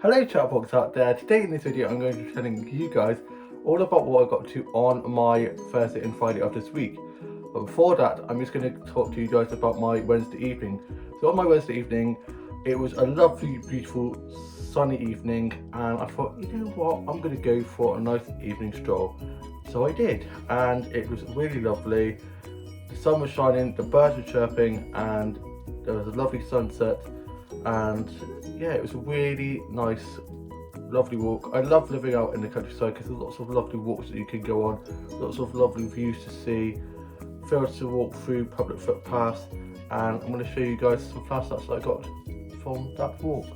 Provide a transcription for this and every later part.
Hello chatbox out there. Today in this video I'm going to be telling you guys all about what I got to on my Thursday and Friday of this week. But before that, I'm just going to talk to you guys about my Wednesday evening. So on my Wednesday evening, it was a lovely, beautiful, sunny evening, and I thought, you know what, I'm going to go for a nice evening stroll. So I did, and it was really lovely. The sun was shining, the birds were chirping, and there was a lovely sunset. And yeah, it was a really nice, lovely walk. I love living out in the countryside because there's lots of lovely walks that you can go on, lots of lovely views to see, fields to walk through, public footpaths, and I'm going to show you guys some flashbacks that I got from that walk.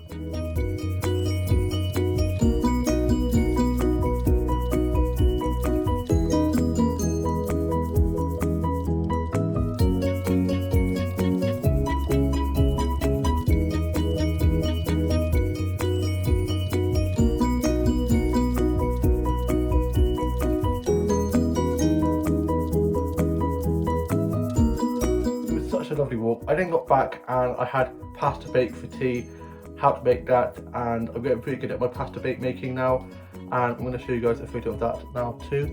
Such a lovely walk. I then got back and I had pasta bake for tea, how to make that, and I'm getting pretty good at my pasta bake making now, and I'm going to show you guys a photo of that now too.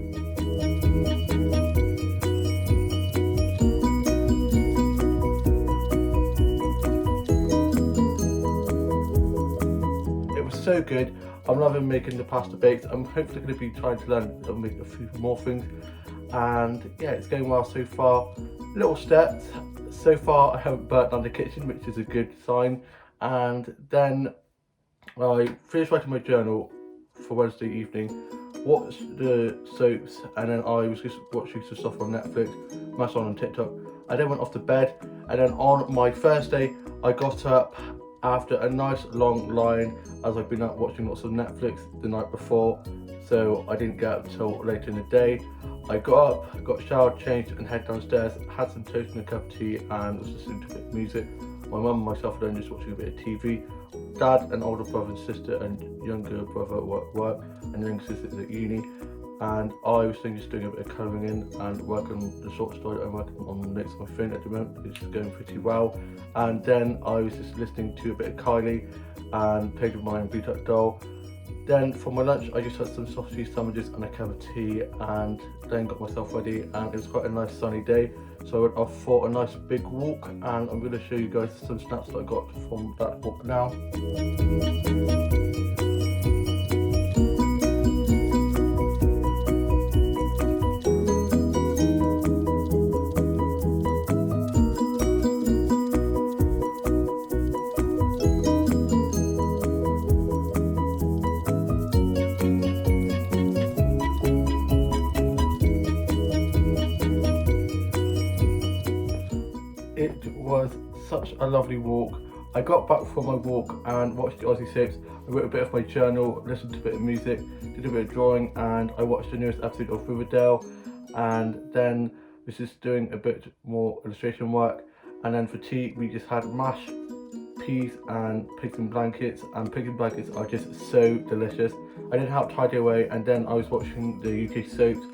It was so good. I'm loving making the pasta bakes. I'm hopefully going to be trying to learn and make a few more things, and yeah, it's going well so far. Little steps. So far I haven't burnt down the kitchen, which is a good sign. And then I finished writing my journal for Wednesday evening, watched the soaps, and then I was just watching some stuff on Netflix, much on TikTok. I then went off to bed, and then on my Thursday I got up after a nice long line, as I've been out watching lots of Netflix the night before, so I didn't get up until later in the day. I got up, got showered, changed, and head downstairs, had some toast and a cup of tea, and was listening to a bit of music. My mum and myself were then just watching a bit of TV. Dad and older brother and sister and younger brother were at work, and younger sister's at uni. And I was just doing a bit of colouring in and working on the short story that I'm working on next to my phone at the moment, which is going pretty well. And then I was just listening to a bit of Kylie and played with my own Blue Duck doll. Then for my lunch I just had some sausage sandwiches and a cup of tea, and then got myself ready, and it was quite a nice sunny day, so I went off for a nice big walk, and I'm going to show you guys some snaps that I got from that walk now. It was such a lovely walk. I got back from my walk and watched the Aussie soaps. I wrote a bit of my journal, listened to a bit of music, did a bit of drawing, and I watched the newest episode of Riverdale, and then was just doing a bit more illustration work. And then for tea we just had mashed peas and pigs in blankets, and pigs in blankets are just so delicious. I didn't help tidy away, and then I was watching the UK soaps,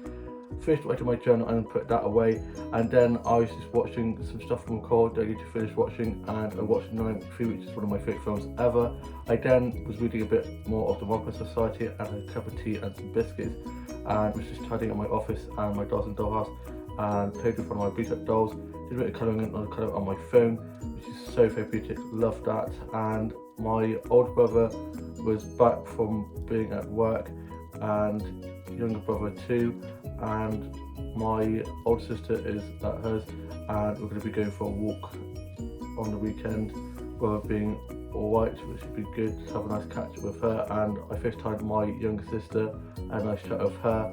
finished writing my journal and put that away, and then I was just watching some stuff from Record that I need to finish watching, and I watched 93, which is one of my favourite films ever. I then was reading a bit more of the Rocker Society and a cup of tea and some biscuits, and was just tidying up my office and my dolls and dollhouse, and played with one of my Blue Duck dolls, did a bit of colouring in on colour on my phone, which is so therapeutic, love that. And my older brother was back from being at work, and younger brother too, and my older sister is at hers, and we're going to be going for a walk on the weekend. We're being alright, which should be good to have a nice catch up with her, and I FaceTimed my younger sister and a nice chat with her.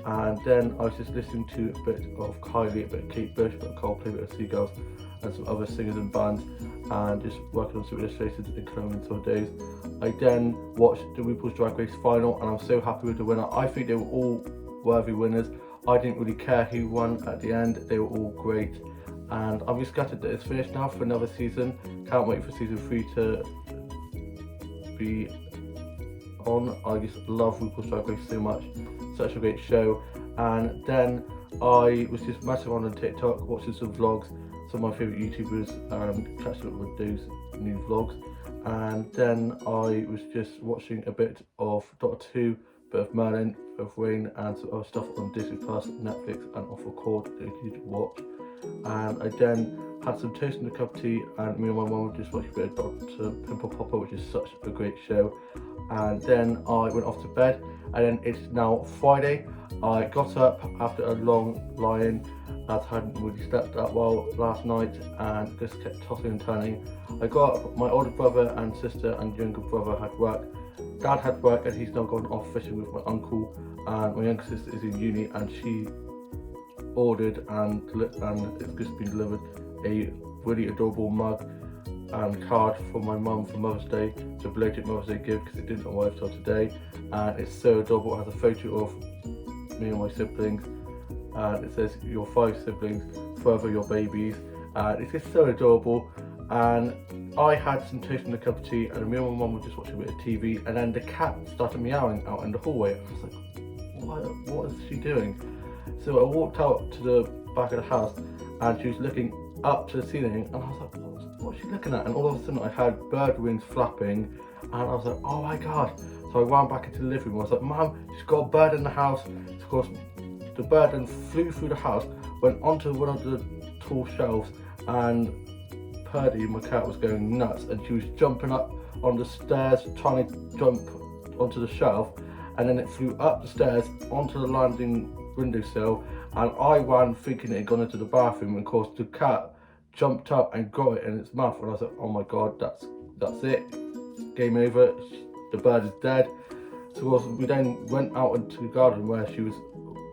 And then I was just listening to a bit of Kylie, a bit of Kate Bush, a bit of Coldplay, a bit of Seagulls, and some other singers and bands, and just working on some illustrations and colouring in some days. I then watched the RuPaul's Drag Race final, and I'm so happy with the winner. I think they were all worthy winners. I didn't really care who won at the end, they were all great, and I'm just gutted that it's finished now for another season. Can't wait for season 3 to be on. I just love RuPaul's Drag Race so much, such a great show. And then I was just massive on TikTok, watching some vlogs, some of my favourite YouTubers, and catching up with those new vlogs. and then I was just watching a bit of Doctor Who, bit of Merlin, bit of Rain, and some other stuff on Disney Plus, Netflix, and off record that you could watch. And I then had some toast and a cup of tea, and me and my mum would just watch a bit of Dr. Pimple Popper, which is such a great show. And then I went off to bed, and then it's now Friday. I got up after a long lie-in, as I hadn't really slept that well last night, and just kept tossing and turning. I got up, my older brother and sister and younger brother had work. Dad had work, and he's now gone off fishing with my uncle, and my younger sister is in uni, and she ordered and it's just been delivered a really adorable mug and card from my mum for Mother's Day. It's a belated Mother's Day gift because it didn't arrive till today, and it's so adorable. It has a photo of me and my siblings, and it says your 5 siblings, forever your babies, and it's just so adorable. And I had some toast and a cup of tea, and me and my mum were just watching a bit of TV, and then the cat started meowing out in the hallway. I was like, what is she doing? So I walked out to the back of the house, and she was looking up to the ceiling, and I was like, what's she looking at? And all of a sudden I had bird wings flapping, and I was like, oh my god. So I ran back into the living room. I was like, Mum, she's got a bird in the house. Of course, the bird then flew through the house, went onto one of the tall shelves, and Purdy, my cat, was going nuts, and she was jumping up on the stairs trying to jump onto the shelf, and then it flew up the stairs onto the landing windowsill, and I ran thinking it had gone into the bathroom, and of course the cat jumped up and got it in its mouth, and I was like, oh my god, that's it, game over, the bird is dead. So of course we then went out into the garden where she was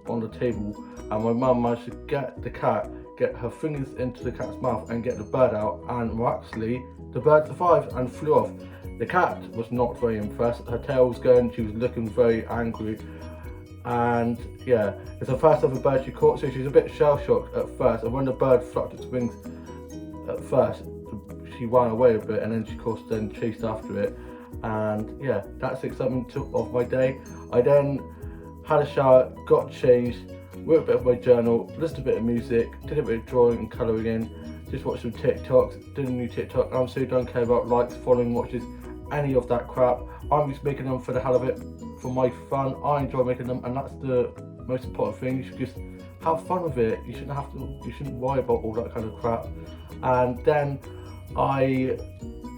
on the table, and my mum managed to get her fingers into the cat's mouth and get the bird out, and miraculously the bird survived and flew off. The cat was not very impressed. Her tail was going, she was looking very angry, and yeah, it's the first ever bird she caught, so she's a bit shell shocked at first, and when the bird flapped its wings at first, she ran away a bit, and then she of course then chased after it. And yeah, that's the excitement of my day. I then had a shower, got changed, wrote a bit of my journal, listened to a bit of music, did a bit of drawing and colouring in, just watched some TikToks, did a new TikTok. I'm so don't care about likes, following, watches, any of that crap. I'm just making them for the hell of it, for my fun. I enjoy making them, and that's the most important thing. You should just have fun with it. You shouldn't worry about all that kind of crap. And then I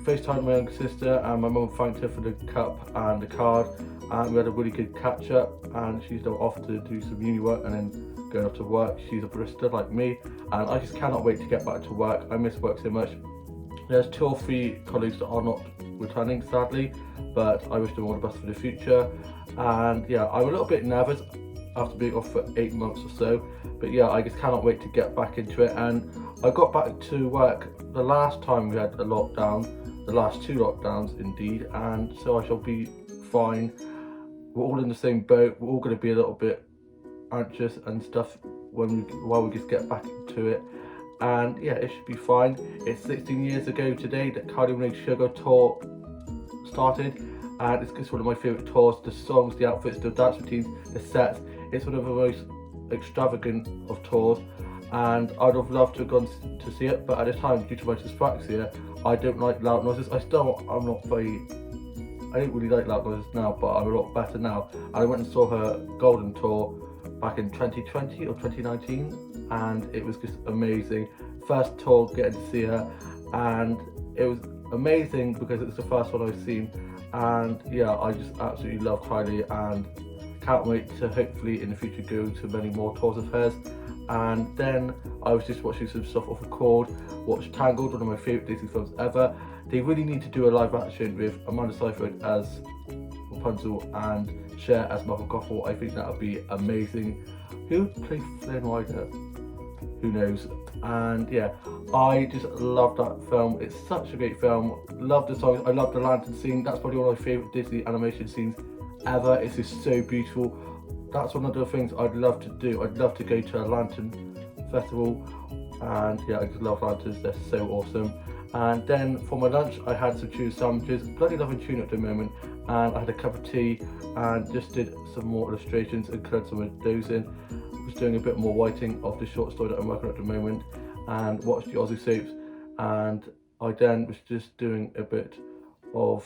FaceTimed my younger sister, and my mum thanked her for the cup and the card, and we had a really good catch up, and she's now off to do some uni work and then going off to work. She's a barista like me, and I just cannot wait to get back to work. I miss work so much. There's 2 or 3 colleagues that are not returning, sadly, but I wish them all the best for the future. And yeah, I'm a little bit nervous after being off for 8 months or so, but yeah, I just cannot wait to get back into it. And I got back to work the last time we had a lockdown, the last 2 lockdowns indeed, and so I shall be fine. We're all in the same boat. We're all going to be a little bit anxious and stuff while we just get back into it, and yeah, it should be fine. It's 16 years ago today that Kylie Minogue Sugar tour started, and it's just one of my favourite tours. The songs, the outfits, the dance routines, the sets. It's one of the most extravagant of tours, and I'd have loved to have gone to see it, but at the time, due to my dyspraxia, I don't like loud noises. I don't really like loud noises now, but I'm a lot better now. And I went and saw her Golden Tour back in 2020 or 2019, and it was just amazing. First tour getting to see her, and it was amazing because it was the first one I've seen. And yeah, I just absolutely love Kylie, and can't wait to hopefully in the future go to many more tours of hers. And then I was just watching some stuff off record, watched Tangled, one of my favourite Disney films ever. They really need to do a live action with Amanda Seyfried as Rapunzel and Cher as Michael Gothel. I think that would be amazing. Who would play Flynn Rider? Who knows? And yeah, I just love that film. It's such a great film. Love the songs. I love the lantern scene. That's probably one of my favourite Disney animation scenes ever. It's just so beautiful. That's one of the things I'd love to do. I'd love to go to a lantern festival, and yeah, I just love lanterns. They're so awesome. And then for my lunch, I had some tuna sandwiches. Bloody loving tuna at the moment, and I had a cup of tea and just did some more illustrations and coloured some of those in. I was doing a bit more writing of the short story that I'm working on at the moment, and watched the Aussie soaps. And I then was just doing a bit of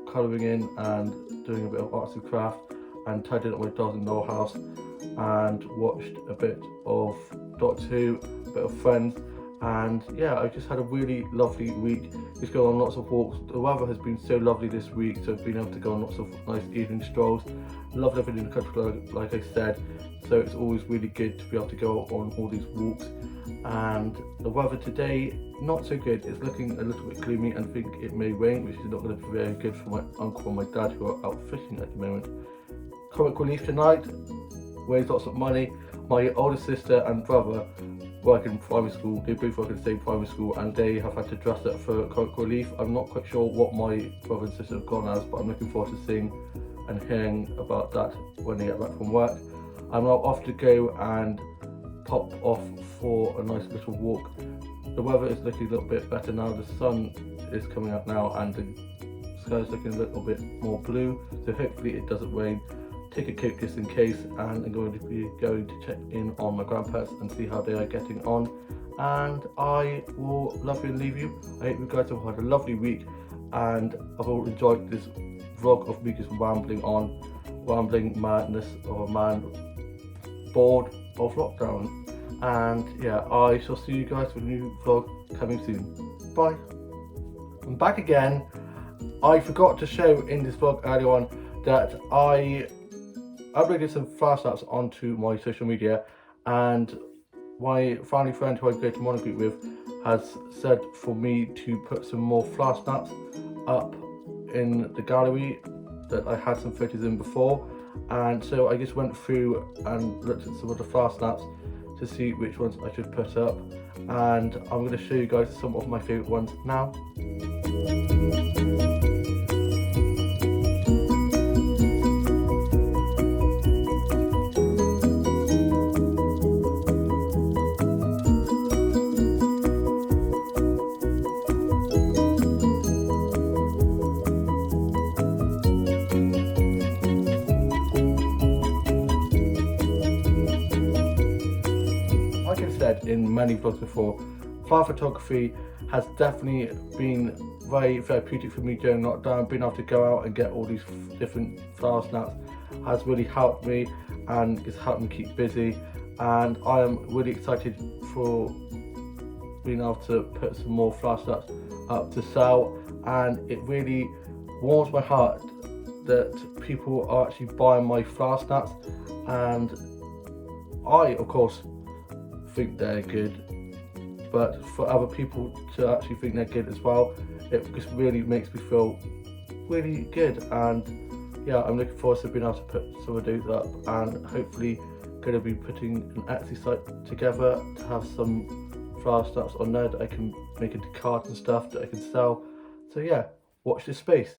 colouring in and doing a bit of arts and craft and tidying up my dolls in Noel House, and watched a bit of Doctor Who, a bit of Friends, and yeah, I just had a really lovely week. Just going on lots of walks. The weather has been so lovely this week, so I've been able to go on lots of nice evening strolls. Love living in the country, like I said, so it's always really good to be able to go on all these walks. And the weather today, not so good. It's looking a little bit gloomy and I think it may rain, which is not going to be very good for my uncle and my dad who are out fishing at the moment. Comic relief tonight, raised lots of money. My older sister and brother work in primary school. They both work in the same primary school and they have had to dress up for comic relief. I'm not quite sure what my brother and sister have gone as, but I'm looking forward to seeing and hearing about that when they get back from work. I'm now off to go and pop off for a nice little walk. The weather is looking a little bit better now. The sun is coming up now and the sky is looking a little bit more blue, so hopefully it doesn't rain. Take a coat just in case, and I'm going to be going to check in on my grandparents and see how they are getting on, and I will love you and leave you. I hope you guys have had a lovely week and I've all enjoyed this vlog of me just rambling madness of a man bored of lockdown. And yeah, I shall see you guys for a new vlog coming soon. Bye. I'm back again. I forgot to show in this vlog earlier on that I uploaded some flash snaps onto my social media, and my family friend who I go to Mono Group with has said for me to put some more flash snaps up in the gallery that I had some photos in before, and so I just went through and looked at some of the flash snaps to see which ones I should put up, and I'm going to show you guys some of my favourite ones now. Like I've said in many vlogs before, flower photography has definitely been very therapeutic for me during lockdown. Being able to go out and get all these different flower snaps has really helped me and it's helped me keep busy, and I am really excited for being able to put some more flower snaps up to sell, and it really warms my heart that people are actually buying my flower snaps, and I of course think they're good, but for other people to actually think they're good as well, it just really makes me feel really good. And yeah, I'm looking forward to being able to put some of those up, and hopefully going to be putting an Etsy site together to have some flower snaps on there that I can make into cards and stuff that I can sell. So yeah, watch this space.